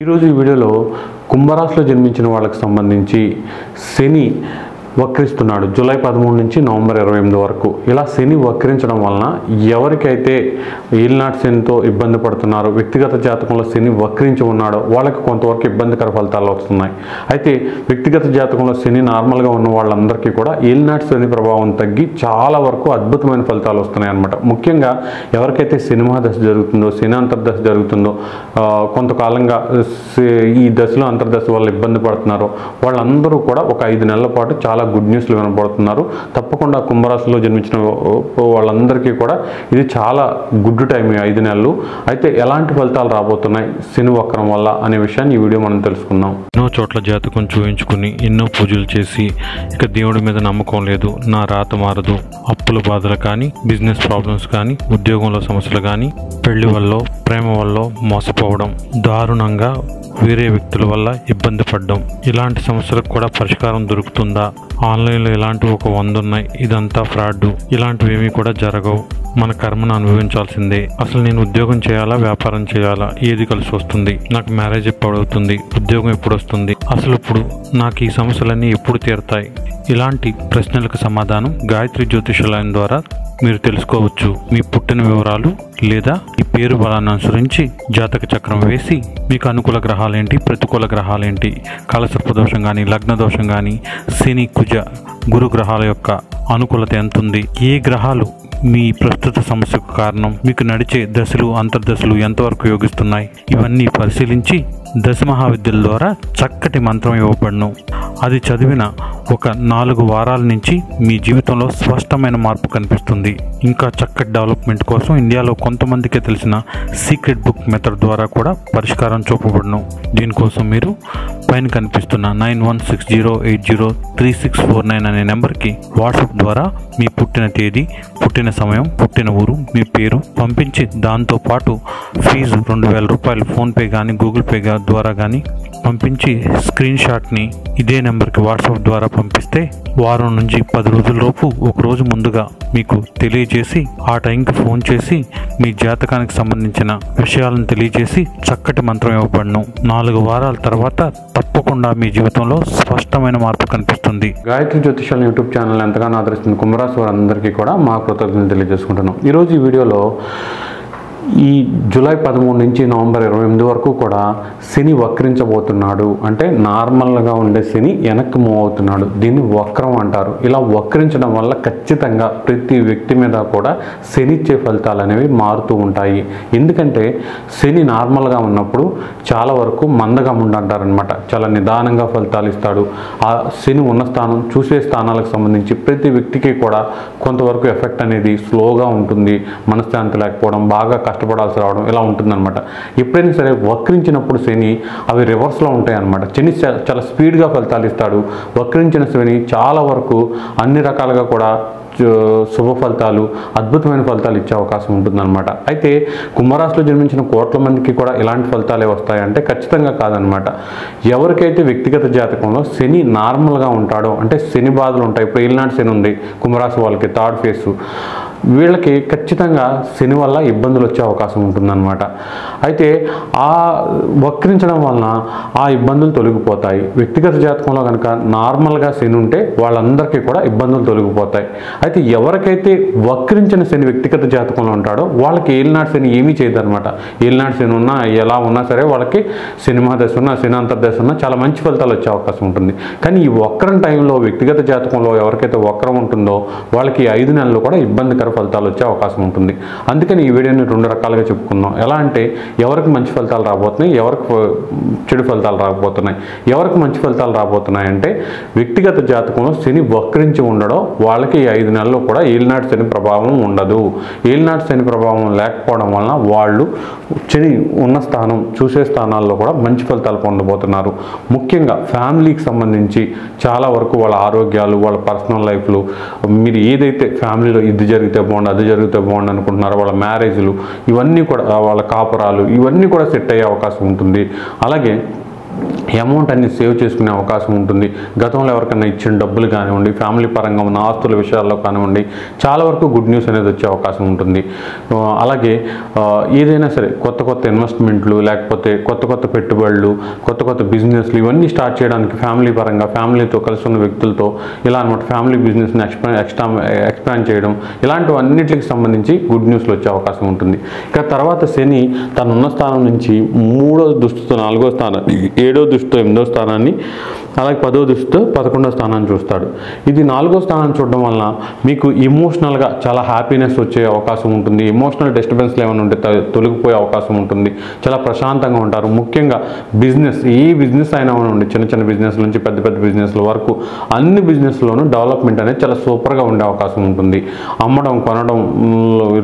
ఈరోజు ఈ వీడియోలో కుంభరాశిలో జన్మించిన వాళ్ళకి సంబంధించి శని వక్రిస్తున్నాడు జూలై 13 నుంచి నవంబర్ 28 వరకు. ఇలా శని వక్రించడం వలన ఎవరికైతే ఏలినాటి శనితో ఇబ్బంది పడుతున్నారో, వ్యక్తిగత జాతకంలో శని వక్రించి ఉన్నాడో వాళ్ళకి కొంతవరకు ఇబ్బందికర ఫలితాలు వస్తున్నాయి. అయితే వ్యక్తిగత జాతకంలో శని నార్మల్గా ఉన్న వాళ్ళందరికీ కూడా ఏలినాటి శని ప్రభావం తగ్గి చాలా వరకు అద్భుతమైన ఫలితాలు వస్తున్నాయి అన్నమాట. ముఖ్యంగా ఎవరికైతే సినిమా దశ జరుగుతుందో, శని అంతర్దశ జరుగుతుందో, కొంతకాలంగా ఈ దశలో అంతర్దశ వల్ల ఇబ్బంది పడుతున్నారో వాళ్ళందరూ కూడా ఒక 5 నెలల పాటు చాలా గుడ్ న్యూస్లు వినపడుతున్నారు. తప్పకుండా కుంభరాశిలో జన్మించిన వాళ్ళందరికీ కూడా ఇది చాలా గుడ్ టైం ఈ 5 నెలలు. అయితే ఎలాంటి ఫలితాలు రాబోతున్నాయి శని వక్రం వల్ల అనే విషయాన్ని ఈ వీడియో మనం తెలుసుకుందాం. ఎన్నో చోట్ల జాతకం చూయించుకుని ఎన్నో పూజలు చేసి ఇక దేవుడి మీద నమ్మకం లేదు, నా రాత మారదు, అప్పుల బాధలు కానీ, బిజినెస్ ప్రాబ్లమ్స్ కానీ, ఉద్యోగంలో సమస్యలు కానీ, పెళ్లి వల్ల, ప్రేమ వల్ల మోసపోవడం, దారుణంగా వేరే వ్యక్తుల వల్ల ఇబ్బంది పడ్డం, ఇలాంటి సమస్యలకు కూడా పరిష్కారం దొరుకుతుందా? ఆన్లైన్లో ఇలాంటివి ఒక 100 ఉన్నాయి, ఇదంతా ఫ్రాడ్, ఇలాంటివి ఏమీ కూడా జరగవు, మన కర్మను అనుభవించాల్సిందే, అసలు నేను ఉద్యోగం చేయాలా, వ్యాపారం చేయాలా, ఏది కలిసి వస్తుంది, నాకు మ్యారేజ్ ఎప్పుడు అవుతుంది, ఉద్యోగం ఎప్పుడు వస్తుంది, అసలు ఇప్పుడు నాకు ఈ సమస్యలన్నీ ఎప్పుడు తీరుతాయి? ఇలాంటి ప్రశ్నలకు సమాధానం గాయత్రి జ్యోతిషాలయం ద్వారా మీరు తెలుసుకోవచ్చు. మీ పుట్టిన వివరాలు లేదా ఈ పేరు బలాన్ని అనుసరించి జాతక చక్రం వేసి మీకు అనుకూల గ్రహాలేంటి, ప్రతికూల గ్రహాలేంటి, కాలసర్ప దోషం కానీ, లగ్న దోషం కానీ, శని, కుజ, గురు గ్రహాల యొక్క అనుకూలత ఎంత ఉంది, ఏ గ్రహాలు మీ ప్రస్తుత సమస్యకు కారణం, మీకు నడిచే దశలు అంతర్దశలు ఎంతవరకు యోగిస్తున్నాయి, ఇవన్నీ పరిశీలించి దశ మహావిద్యల ద్వారా చక్కటి మంత్రం ఇవ్వబడును. అది చదివిన ఒక 4 వారాల నుంచి మీ జీవితంలో స్పష్టమైన మార్పు కనిపిస్తుంది. ఇంకా చక్కటి డెవలప్మెంట్ కోసం ఇండియాలో కొంతమందికే తెలిసిన సీక్రెట్ బుక్ మెథడ్ ద్వారా కూడా పరిష్కారం చూపబడును. దీనికోసం మీరు పైన కనిపిస్తున్న 9160803649 అనే నెంబర్కి వాట్సాప్ ద్వారా మీ పుట్టిన తేదీ, పుట్టిన సమయం, పుట్టిన ఊరు, మీ పేరు పంపించి దాంతోపాటు ఫీజు 2000 రూపాయలు ఫోన్పే కానీ, గూగుల్ పే ద్వారా కానీ పంపించి స్క్రీన్ షాట్ని ఇదే నెంబర్కి వాట్సాప్ ద్వారా పంపిస్తే వారం నుంచి 10 రోజులలోపు ఒక రోజు ముందుగా మీకు తెలియజేసి ఆ టైంకి ఫోన్ చేసి మీ జాతకానికి సంబంధించిన విషయాలను తెలియజేసి చక్కటి మంత్రం ఇవ్వబడును. 4 వారాల తర్వాత తప్పకుండా మీ జీవితంలో స్పష్టమైన మార్పు కనిపిస్తుంది. గాయత్రి జ్యోతిషాలయం యూట్యూబ్ ఛానల్ ఎంతగానో ఆదరిస్తుంది కుంభరాశి వారందరికీ కూడా మా కృతజ్ఞతలు తెలియజేసుకుంటున్నాం. ఈరోజు ఈ వీడియోలో ఈ జూలై 13 నుంచి నవంబర్ 28 వరకు కూడా శని వక్రించబోతున్నాడు. అంటే నార్మల్గా ఉండే శని వెనక్కి మూవ్ అవుతున్నాడు. దీన్ని వక్రం అంటారు. ఇలా వక్రించడం వల్ల ఖచ్చితంగా ప్రతి వ్యక్తి మీద కూడా శని ఇచ్చే ఫలితాలు అనేవి మారుతూ ఉంటాయి. ఎందుకంటే శని నార్మల్గా ఉన్నప్పుడు చాలా వరకు మందగముండు అంటారనమాట. చాలా నిదానంగా ఫలితాలు ఇస్తాడు. ఆ శని ఉన్న స్థానం, చూసే స్థానాలకు సంబంధించి ప్రతి వ్యక్తికి కూడా కొంతవరకు ఎఫెక్ట్ అనేది స్లోగా ఉంటుంది. మనశ్శాంతి లేకపోవడం, బాగా కష్టపడాల్సి రావడం ఇలా ఉంటుందన్నమాట. ఎప్పుడైనా సరే వక్రించినప్పుడు శని అవి రివర్స్లో ఉంటాయి అన్నమాట. శని చాలా స్పీడ్గా ఫలితాలు ఇస్తాడు. వక్రించిన శని చాలా వరకు అన్ని రకాలుగా కూడా శుభ ఫలితాలు, అద్భుతమైన ఫలితాలు ఇచ్చే అవకాశం ఉంటుందన్నమాట. అయితే కుంభరాశిలో జన్మించిన కోట్ల మందికి కూడా ఇలాంటి ఫలితాలే వస్తాయంటే ఖచ్చితంగా కాదనమాట. ఎవరికైతే వ్యక్తిగత జాతకంలో శని నార్మల్గా ఉంటాడో, అంటే శని బాధలు ఉంటాయి, ఇప్పుడు ఏలినాటి శని ఉంది కుంభరాశి వాళ్ళకి, థర్డ్ ఫేస్, వీళ్ళకి ఖచ్చితంగా శని వల్ల ఇబ్బందులు వచ్చే అవకాశం ఉంటుందన్నమాట. అయితే ఆ వక్రించడం వలన ఆ ఇబ్బందులు తొలగిపోతాయి. వ్యక్తిగత జాతకంలో కనుక నార్మల్గా శని ఉంటే వాళ్ళందరికీ కూడా ఇబ్బందులు తొలగిపోతాయి. అయితే ఎవరికైతే వక్రించిన శని వ్యక్తిగత జాతకంలో ఉంటాడో వాళ్ళకి ఏలినాటి శని ఏమీ చేయదన్నమాట. ఏలినాటి శని ఉన్నా, ఎలా ఉన్నా సరే వాళ్ళకి సినిమా దశ ఉన్నా, శని అంతర్దశ ఉన్నా చాలా మంచి ఫలితాలు వచ్చే అవకాశం ఉంటుంది. కానీ ఈ వక్రం టైంలో వ్యక్తిగత జాతకంలో ఎవరికైతే వక్రం ఉంటుందో వాళ్ళకి 5 నెలలు కూడా ఇబ్బందికర ఫలితాలు వచ్చే అవకాశం ఉంటుంది. అందుకని ఈ వీడియోని 2 రకాలుగా చెప్పుకుందాం. ఎలా అంటే ఎవరికి మంచి ఫలితాలు రాబోతున్నాయి, ఎవరికి చెడు ఫలితాలు రాబోతున్నాయి. ఎవరికి మంచి ఫలితాలు రాబోతున్నాయి అంటే వ్యక్తిగత జాతకంలో శని వక్రించి ఉండడం వాళ్ళకి 5 నెలల్లో కూడా ఏలినాటి శని ప్రభావం ఉండదు. ఏలినాటి శని ప్రభావం లేకపోవడం వలన వాళ్ళు శని ఉన్న స్థానం, చూసే స్థానాల్లో కూడా మంచి ఫలితాలు పొందబోతున్నారు. ముఖ్యంగా ఫ్యామిలీకి సంబంధించి చాలా వరకు వాళ్ళ ఆరోగ్యాలు, వాళ్ళ పర్సనల్ లైఫ్లు, మీరు ఏదైతే ఫ్యామిలీలో ఇది జరిగితే బాగుండు, అది జరిగితే బాగుండు అనుకుంటున్నారో వాళ్ళ మ్యారేజ్లు, ఇవన్నీ కూడా, వాళ్ళ కాపురాలు, ఇవన్నీ కూడా సెట్ అయ్యే అవకాశం ఉంటుంది. అలాగే అమౌంట్ అన్ని సేవ్ చేసుకునే అవకాశం ఉంటుంది. గతంలో ఎవరికైనా ఇచ్చిన డబ్బులు కానివ్వండి, ఫ్యామిలీ పరంగా ఉన్న ఆస్తుల విషయాల్లో కానివ్వండి, చాలా వరకు గుడ్ న్యూస్ అనేది వచ్చే అవకాశం ఉంటుంది. అలాగే ఏదైనా సరే కొత్త ఇన్వెస్ట్మెంట్లు, లేకపోతే కొత్త పెట్టుబడులు, కొత్త బిజినెస్లు ఇవన్నీ స్టార్ట్ చేయడానికి ఫ్యామిలీ పరంగా ఫ్యామిలీతో కలిసి ఉన్న వ్యక్తులతో ఇలా అనమాట ఫ్యామిలీ బిజినెస్ని ఎక్స్పాండ్ చేయడం, ఇలాంటివన్నిటికి సంబంధించి గుడ్ న్యూస్లు వచ్చే అవకాశం ఉంటుంది. ఇక తర్వాత శని తనున్న స్థానం నుంచి 3వ దృష్టితో 4వ స్థానాన్ని, 7వ దృష్టితో 8వ స్థానాన్ని, అలాగే 10వ దృష్టితో 11వ స్థానాన్ని చూస్తాడు. ఇది 4వ స్థానాన్ని చూడడం వలన మీకు ఎమోషనల్గా చాలా హ్యాపీనెస్ వచ్చే అవకాశం ఉంటుంది. ఎమోషనల్ డిస్టర్బెన్స్లు ఏమైనా ఉంటే తొలగిపోయే అవకాశం ఉంటుంది. చాలా ప్రశాంతంగా ఉంటారు. ముఖ్యంగా బిజినెస్, ఏ బిజినెస్ అయినా ఉండి, చిన్న బిజినెస్ నుంచి పెద్ద బిజినెస్ల వరకు అన్ని బిజినెస్లోనూ డెవలప్మెంట్ అనేది చాలా సూపర్గా ఉండే అవకాశం ఉంటుంది. అమ్మడం, కొనడం,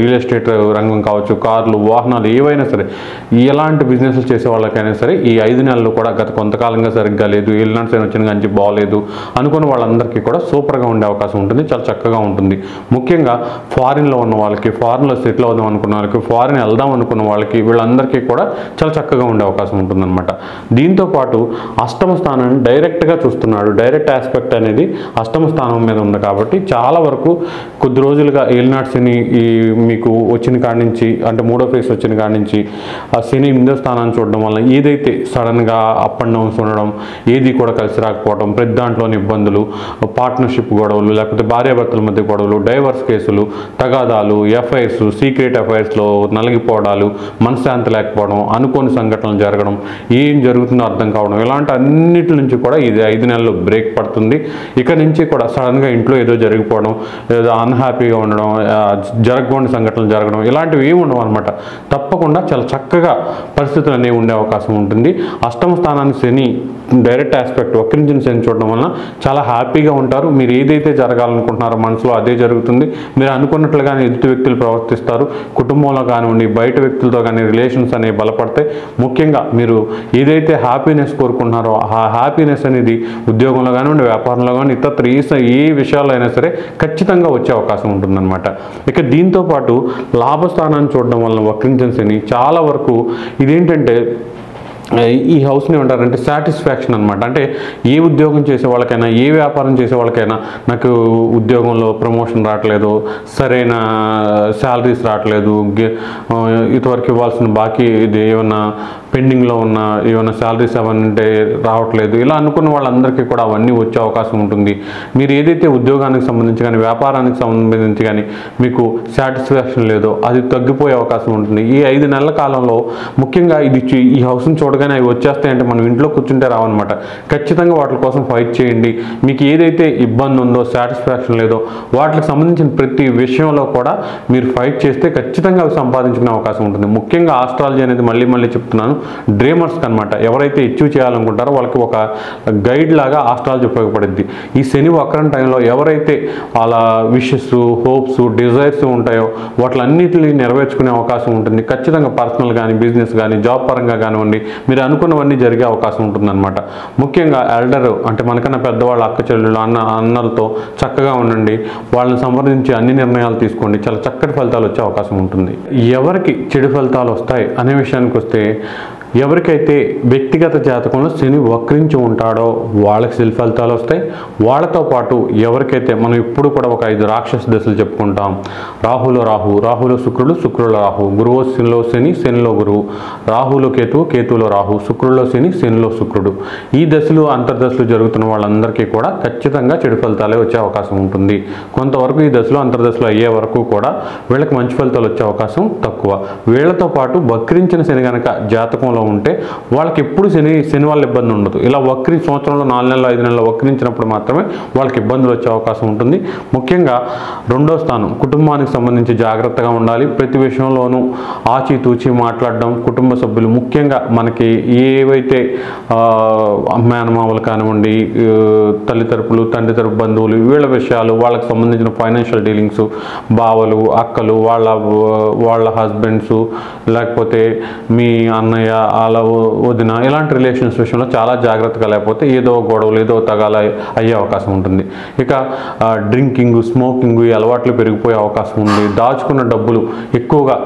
రియల్ ఎస్టేట్ రంగం కావచ్చు, కార్లు, వాహనాలు ఏవైనా సరే, ఎలాంటి బిజినెస్లు చేసే వాళ్ళకైనా సరే ఈ 5 నెలలు కూడా గత కొంతకాలంగా సరిగ్గా లేదు, ఏలినాటి శని వచ్చిన కానీ బాగోలేదు అనుకున్న వాళ్ళందరికీ కూడా సూపర్గా ఉండే అవకాశం ఉంటుంది. చాలా చక్కగా ఉంటుంది. ముఖ్యంగా ఫారిన్లో ఉన్న వాళ్ళకి, ఫారిన్లో సెటిల్ అవుదాం అనుకున్న వాళ్ళకి, ఫారిన్ వెళ్దాం అనుకున్న వాళ్ళకి, వీళ్ళందరికీ కూడా చాలా చక్కగా ఉండే అవకాశం ఉంటుందన్నమాట. దీంతోపాటు అష్టమ స్థానాన్ని డైరెక్ట్గా చూస్తున్నాడు. డైరెక్ట్ ఆస్పెక్ట్ అనేది అష్టమ స్థానం మీద ఉంది కాబట్టి చాలా వరకు కొద్ది రోజులుగా ఏలినాటి శని మీకు వచ్చిన కాడి నుంచి, అంటే 3వ ఫేజ్ వచ్చిన కాడి నుంచి ఆ శని 8వ స్థానాన్ని చూడడం వల్ల ఏదైతే సడన్గా అప్ అండ్ డౌన్స్ ఉండడం, ఏది కూడా కలిసి రాకపోవడం, ప్రతి దాంట్లోని ఇబ్బందులు, పార్ట్నర్షిప్ గొడవలు, లేకపోతే భార్యాభర్తల మధ్య గొడవలు, డైవర్స్ కేసులు, తగాదాలు, ఎఫ్ఐఆర్స్, సీక్రెట్ ఎఫ్ఐఆర్స్లో నలిగిపోవడాలు, మనశ్శాంతి లేకపోవడం, అనుకోని సంఘటనలు జరగడం, ఏం జరుగుతుందో అర్థం కావడం, ఇలాంటి అన్నిటి నుంచి కూడా ఇది 5 నెలలు బ్రేక్ పడుతుంది. ఇక నుంచి కూడా సడన్గా ఇంట్లో ఏదో జరిగిపోవడం, ఏదో అన్హ్యాపీగా ఉండడం, జరగని సంఘటనలు జరగడం, ఇలాంటివి ఏమి ఉండవు అనమాట. తప్పకుండా చాలా చక్కగా పరిస్థితులు అనేవి ఉండే అవకాశం ఉంటుంది. అష్టమ స్థానాన్ని శని డైరెక్ట్ ఆస్పెక్ట్ వక్రించిన శని చూడడం వలన చాలా హ్యాపీగా ఉంటారు. మీరు ఏదైతే జరగాలనుకుంటున్నారో మనసులో అదే జరుగుతుంది. మీరు అనుకున్నట్లుగానే ఎదుటి వ్యక్తులు ప్రవర్తిస్తారు. కుటుంబంలో కానివ్వండి, బయట వ్యక్తులతో కానీ రిలేషన్స్ అనేవి బలపడతాయి. ముఖ్యంగా మీరు ఏదైతే హ్యాపీనెస్ కోరుకుంటున్నారో ఆ హ్యాపీనెస్ అనేది ఉద్యోగంలో కానివ్వండి, వ్యాపారంలో కానీ, ఇతర ఏ విషయాల్లో అయినా సరే ఖచ్చితంగా వచ్చే అవకాశం ఉంటుందన్నమాట. ఇక దీంతోపాటు లాభస్థానాన్ని చూడడం వలన వక్రించిన శని చాలా వరకు ఇదేంటంటే ఈ హౌస్ని ఏమంటారంటే సాటిస్ఫాక్షన్ అనమాట. అంటే ఏ ఉద్యోగం చేసే వాళ్ళకైనా, ఏ వ్యాపారం చేసే వాళ్ళకైనా నాకు ఉద్యోగంలో ప్రమోషన్ రావట్లేదు, సరైన శాలరీస్ రావట్లేదు, ఇంతవరకు ఇవ్వాల్సిన బాకీ ఇది ఏమన్నా పెండింగ్లో ఉన్న ఏమైనా శాలరీస్ అవన్నీ రావట్లేదు, ఇలా అనుకున్న వాళ్ళందరికీ కూడా అవన్నీ వచ్చే అవకాశం ఉంటుంది. మీరు ఏదైతే ఉద్యోగానికి సంబంధించి కానీ, వ్యాపారానికి సంబంధించి కానీ మీకు సాటిస్ఫాక్షన్ లేదో అది తగ్గిపోయే అవకాశం ఉంటుంది. ఈ 5 నెలల కాలంలో ముఖ్యంగా ఈ హౌస్ని చూడగానే అవి వచ్చేస్తాయంటే మనం ఇంట్లో కూర్చుంటే రావన్నమాట. ఖచ్చితంగా వాటి కోసం ఫైట్ చేయండి. మీకు ఏదైతే ఇబ్బంది ఉందో, సాటిస్ఫాక్షన్ లేదో వాటికి సంబంధించిన ప్రతి విషయంలో కూడా మీరు ఫైట్ చేస్తే ఖచ్చితంగా అవి సంపాదించుకునే అవకాశం ఉంటుంది. ముఖ్యంగా ఆస్ట్రాలజీ అనేది మళ్ళీ చెప్తున్నాను, డ్రీమర్స్కి అనమాట. ఎవరైతే అచీవ్ చేయాలనుకుంటారో వాళ్ళకి ఒక గైడ్ లాగా ఆస్ట్రాలజీ ఉపయోగపడుద్ది. ఈ శని వక్రం టైంలో ఎవరైతే వాళ్ళ విషెస్, హోప్స్, డిజైర్స్ ఉంటాయో వాటిలన్నిటిని నెరవేర్చుకునే అవకాశం ఉంటుంది. ఖచ్చితంగా పర్సనల్ కానీ, బిజినెస్ కానీ, జాబ్ పరంగా కానివ్వండి, మీరు అనుకున్నవన్నీ జరిగే అవకాశం ఉంటుందన్నమాట. ముఖ్యంగా ఎల్డర్ అంటే మనకన్నా పెద్దవాళ్ళ అక్క చెల్లెళ్ళు, అన్నలతో చక్కగా ఉండండి. వాళ్ళని సంప్రదించి అన్ని నిర్ణయాలు తీసుకోండి. చాలా చక్కటి ఫలితాలు వచ్చే అవకాశం ఉంటుంది. ఎవరికి చెడు ఫలితాలు వస్తాయి అనే విషయానికి వస్తే, ఎవరికైతే వ్యక్తిగత జాతకంలో శని వక్రించి ఉంటాడో వాళ్ళకి శని ఫలితాలు వస్తాయి. వాళ్ళతో పాటు ఎవరికైతే మనం ఇప్పుడు కూడా ఒక 5 రాక్షస దశలు చెప్పుకుంటాం. రాహులో శుక్రుడు, శుక్రులో రాహు, గురువులో శని, శనిలో గురువు, రాహులో కేతువు, కేతువులో రాహు, శుక్రుల్లో శని, శనిలో శుక్రుడు. ఈ దశలు అంతర్దశలు జరుగుతున్న వాళ్ళందరికీ కూడా ఖచ్చితంగా చెడు ఫలితాలే వచ్చే అవకాశం ఉంటుంది. కొంతవరకు ఈ దశలో అంతర్దశలు అయ్యే వరకు కూడా వీళ్ళకి మంచి ఫలితాలు వచ్చే అవకాశం తక్కువ. వీళ్ళతో పాటు వక్రించిన శని కనుక జాతకంలో ఉంటే వాళ్ళకి ఎప్పుడు శని వల్ల ఇబ్బంది ఉండదు. ఇలా సంవత్సరంలో 4 నెలలు 5 నెలలు వక్రించినప్పుడు మాత్రమే వాళ్ళకి ఇబ్బందులు వచ్చే అవకాశం ఉంటుంది. ముఖ్యంగా 2వ స్థానం కుటుంబానికి సంబంధించి జాగ్రత్తగా ఉండాలి. ప్రతి విషయంలోనూ ఆచితూచి మాట్లాడడం, కుటుంబ సభ్యులు ముఖ్యంగా మనకి ఏవైతే మేనమామలు కానివ్వండి, తల్లి తరపులు, తండ్రి తరపు బంధువులు, వీళ్ళ విషయాలు, వాళ్ళకి సంబంధించిన ఫైనాన్షియల్ డీలింగ్స్, బావలు, అక్కలు, వాళ్ళ హస్బెండ్స్, లేకపోతే మీ అన్నయ్య అలా వదిన ఇలాంటి రిలేషన్స్ విషయంలో చాలా జాగ్రత్తగా లేకపోతే ఏదో గొడవలు ఏదో తగాల అయ్యే అవకాశం ఉంటుంది. ఇక డ్రింకింగ్ స్మోకింగ్ ఈ అలవాట్లు పెరిగిపోయే అవకాశం ఉంది. దాచుకున్న డబ్బులు ఎక్కువగా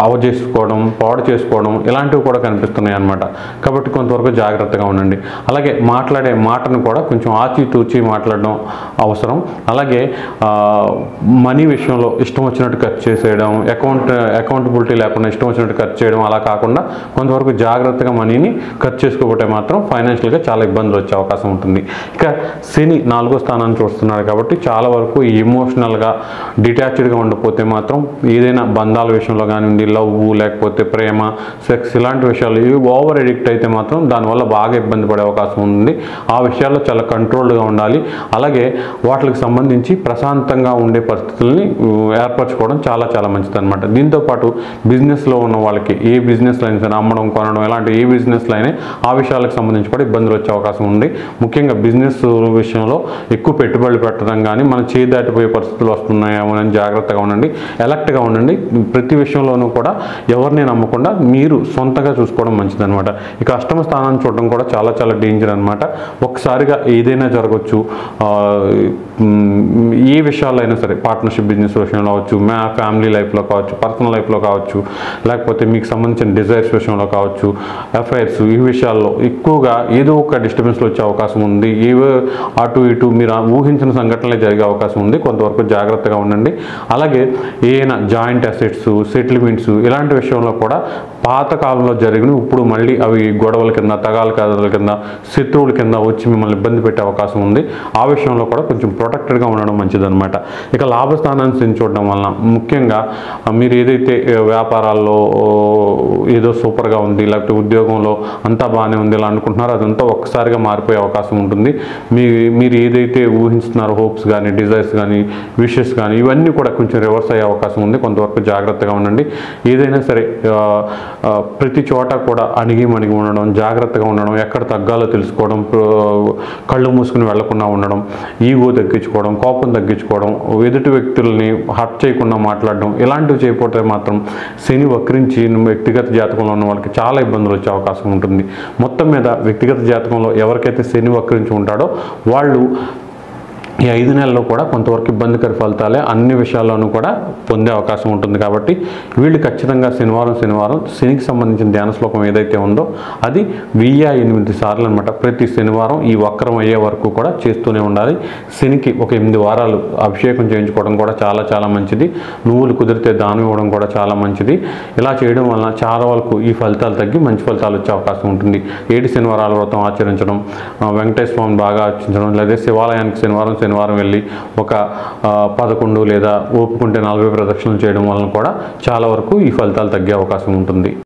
అవజేసుకోవడం పాడు చేసుకోవడం ఇలాంటివి కూడా కనిపిస్తున్నాయి అన్నమాట. కాబట్టి కొంతవరకు జాగ్రత్తగా ఉండండి. అలాగే మాట్లాడే మాటను కూడా కొంచెం ఆచితూచి మాట్లాడడం అవసరం. అలాగే మనీ విషయంలో ఇష్టం వచ్చినట్టు ఖర్చు చేసేయడం, అకౌంటబిలిటీ లేకుండా ఇష్టం వచ్చినట్టు ఖర్చు చేయడం అలా కాకుండా కొంతవరకు జాగ్రత్తగా మనీని ఖర్చు చేసుకోకపోతే మాత్రం ఫైనాన్షియల్గా చాలా ఇబ్బందులు వచ్చే అవకాశం ఉంటుంది. ఇక శని 4వ స్థానాన్ని చూస్తున్నాడు కాబట్టి చాలా వరకు ఎమోషనల్గా డిటాచ్డ్గా ఉండకపోతే మాత్రం ఏదైనా బంధాల విషయంలో కానివ్వండి, లవ్ లేకపోతే ప్రేమ సెక్స్ ఇలాంటి విషయాలు ఓవర్ ఎడిక్ట్ అయితే మాత్రం దానివల్ల బాగా ఇబ్బంది పడే అవకాశం ఉంది. ఆ విషయాల్లో చాలా కంట్రోల్డ్గా ఉండాలి. అలాగే వాటికి సంబంధించి ప్రశాంతంగా ఉండే పరిస్థితుల్ని ఏర్పరచుకోవడం చాలా చాలా మంచిది అనమాట. దీంతోపాటు బిజినెస్లో ఉన్న వాళ్ళకి ఏ బిజినెస్లో అయినా సరే అమ్మడం కొనడం ఇలాంటి ఏ బిజినెస్లో అయినా ఆ విషయాలకు సంబంధించి కూడా ఇబ్బందులు వచ్చే అవకాశం ఉంది. ముఖ్యంగా బిజినెస్ విషయంలో ఎక్కువ పెట్టుబడులు పెట్టడం కానీ మన చేయి దాటిపోయే పరిస్థితులు వస్తున్నాయేమో అని జాగ్రత్తగా ఉండండి. ఎలర్ట్గా ఉండండి. ప్రతి విషయంలోనూ కూడా ఎవరిని నమ్మకుండా మీరు సొంతంగా చూసుకోవడం మంచిదన్నమాట. ఇక అష్టమ స్థానాన్ని చూడడం కూడా చాలా చాలా డేంజర్ అనమాట. ఒకసారిగా ఏదైనా జరగవచ్చు. ఏ విషయాల్లో అయినా సరే పార్ట్నర్షిప్ బిజినెస్ విషయంలో కావచ్చు, ఫ్యామిలీ లైఫ్లో కావచ్చు, పర్సనల్ లైఫ్లో కావచ్చు, లేకపోతే మీకు సంబంధించిన డిజైర్స్ విషయంలో కావచ్చు, అఫైర్స్ ఈ విషయాల్లో ఎక్కువగా ఏదో ఒక డిస్టర్బెన్స్లో వచ్చే అవకాశం ఉంది. ఏవో అటు ఇటు మీరు ఊహించిన సంఘటనలే జరిగే అవకాశం ఉంది. కొంతవరకు జాగ్రత్తగా ఉండండి. అలాగే ఏదైనా జాయింట్ అసెట్స్ సెటిల్మెంట్స్ ఇలాంటి విషయంలో కూడా పాతకాలంలో జరిగిన ఇప్పుడు మళ్ళీ అవి గొడవల కింద తగాల కథల కింద శత్రువుల కింద వచ్చి మిమ్మల్ని ఇబ్బంది పెట్టే అవకాశం ఉంది. ఆ విషయంలో కూడా కొంచెం ప్రొటెక్టెడ్గా ఉండడం మంచిదన్నమాట. ఇక లాభస్థానాన్ని చూడడం వలన ముఖ్యంగా మీరు ఏదైతే వ్యాపారాల్లో ఏదో సూపర్గా ఉంది లేకపోతే ఉద్యోగంలో అంతా బాగానే ఉంది ఇలా అనుకుంటున్నారో అదంతా ఒక్కసారిగా మారిపోయే అవకాశం ఉంటుంది. మీరు ఏదైతే ఊహిస్తున్నారో హోప్స్ కానీ డిజైర్స్ కానీ విషెస్ కానీ ఇవన్నీ కూడా కొంచెం రివర్స్ అయ్యే అవకాశం ఉంది. కొంతవరకు జాగ్రత్తగా ఉండండి. ఏదైనా సరే ప్రతి చోట కూడా అణిగి మణిగి ఉండడం, జాగ్రత్తగా ఉండడం, ఎక్కడ తగ్గాలో తెలుసుకోవడం, కళ్ళు మూసుకుని వెళ్లకుండా ఉండడం, ఈగో తగ్గించుకోవడం, కోపం తగ్గించుకోవడం, ఎదుటి వ్యక్తుల్ని హర్ట్ చేయకుండా మాట్లాడడం ఇలాంటివి చేయకపోతే మాత్రం శని వక్రించి వ్యక్తిగత జాతకంలో ఉన్న వాళ్ళకి చాలా ఇబ్బందులు వచ్చే అవకాశం ఉంటుంది. మొత్తం మీద వ్యక్తిగత జాతకంలో ఎవరికైతే శని వక్రించి ఉంటాడో వాళ్ళు ఈ 5 నెలల్లో కూడా కొంతవరకు ఇబ్బందికర ఫలితాలే అన్ని విషయాల్లోనూ కూడా పొందే అవకాశం ఉంటుంది. కాబట్టి వీళ్ళు ఖచ్చితంగా శనివారం శనికి సంబంధించిన ధ్యాన శ్లోకం ఏదైతే ఉందో అది 1008 సార్లు అనమాట. ప్రతి శనివారం ఈ వక్రం అయ్యే వరకు కూడా చేస్తూనే ఉండాలి. శనికి ఒక 8 వారాలు అభిషేకం చేయించుకోవడం కూడా చాలా చాలా మంచిది. నువ్వులు కుదిరితే దానం ఇవ్వడం కూడా చాలా మంచిది. ఇలా చేయడం వలన చాలా వరకు ఈ ఫలితాలు తగ్గి మంచి ఫలితాలు వచ్చే అవకాశం ఉంటుంది. 7 శనివారాల వ్రతం ఆచరించడం, వెంకటేశ్వర స్వామిని బాగా ఆచరించడం, లేదా శివాలయానికి శనివారం వెళ్ళి ఒక 11 లేదా ఓపుకుంటే 40 ప్రదక్షిణలు చేయడం వలన కూడా చాలా వరకు ఈ ఫలితాలు తగ్గే అవకాశం ఉంటుంది.